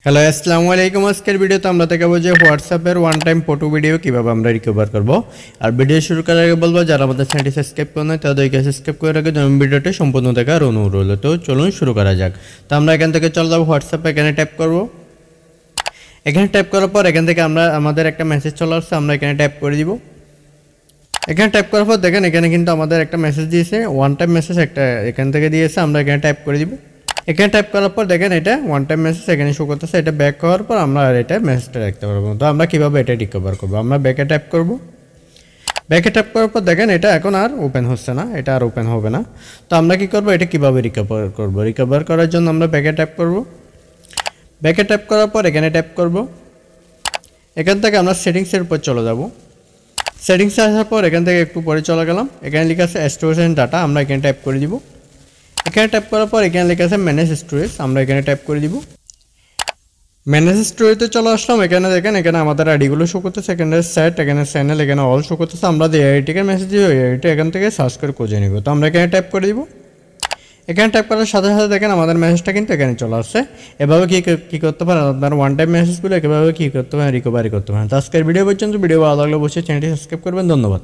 Hello আসসালামু আলাইকুম। আজকের ভিডিওতে আমরা দেখাবো যে হোয়াটসঅ্যাপের ওয়ান টাইম ফটো ভিডিও কীভাবে আমরা রিকভার করব। আর ভিডিও শুরু করার আগে বলবো যারা আমাদের চ্যানেলটি সাবস্ক্রাইব করে নেয় তাদেরকে সাবস্ক্রাইব করে রাখে যেন ভিডিওটি সম্পূর্ণ দেখার অনুরোধ রইল। তো চলুন শুরু করা যাক। তো আমরা এখান থেকে চলে যাবো হোয়াটসঅ্যাপে, এখানে ট্যাপ করব। এখানে ট্যাপ করার পর এখান থেকে আমাদের একটা মেসেজ চলে আসছে, আমরা এখানে ট্যাপ করে দিব। এখানে ট্যাপ করার পর দেখেন এখানে কিন্তু আমাদের একটা মেসেজ দিয়েছে, ওয়ান টাইম মেসেজ একটা এখান থেকে দিয়েছে, আমরা এখানে ট্যাপ করে দিব। এখানে ট্যাপ করার পর দেখেন এটা ওয়ান টাইম মেসেজ এখানে শো করতেছে, এটা ব্যাক করার পর আমরা আর এটা মেসেজটা রাখতে পারবো। তো আমরা কীভাবে এটা রিকভার করবো, আমরা ব্যাকে ট্যাপ করব। ব্যাকে ট্যাপ করার পর দেখেন এটা এখন আর ওপেন হচ্ছে না, এটা আর ওপেন হবে না। তো আমরা কী করবো, এটা কীভাবে রিকভার করবো, রিকভার করার জন্য আমরা ব্যাকে ট্যাপ করব। ব্যাকে ট্যাপ করার পর এখানে ট্যাপ করব। এখান থেকে আমরা সেটিংসের উপর চলে যাব। সেটিংসে আসার পর এখান থেকে একটু পরে চলে গেলাম, এখানে লেখা আছে স্টোরেজ এন্ড ডাটা, আমরা এখানে ট্যাপ করে দিব। এখানে ট্যাপ করার পর এখানে লেখা আছে ম্যানেজ স্টোরেজ, আমরা এখানে ট্যাপ করে দিব। ম্যানেজ স্টোরেজে চলে আসলাম, এখানে দেখেন এখানে আমাদের আইডিগুলো শো করতেছে, এখানে সেট, এখানে চ্যানেল, এখানে অল শো করতেছে। আমরা যে আইডিকে মেসেজ দিব এইটা এখান থেকে সার্চ করে খুঁজে নিব। তো আমরা এখানে ট্যাপ করে দিব। এখানে ট্যাপ করার সাথে সাথে দেখেন আমাদের মেসেজটা কিন্তু এখানে চলে আসছে। এভাবে কী করতে পারেন আপনার ওয়ান টাইম মেসেজগুলো কীভাবে কী করতে পারেন, রিকভারি করতে পারেন। তো আজকের ভিডিও পর্যন্ত, ভিডিও ভালো লাগলে অবশ্যই চ্যানেলটি সাবস্ক্রাইব করবেন। ধন্যবাদ।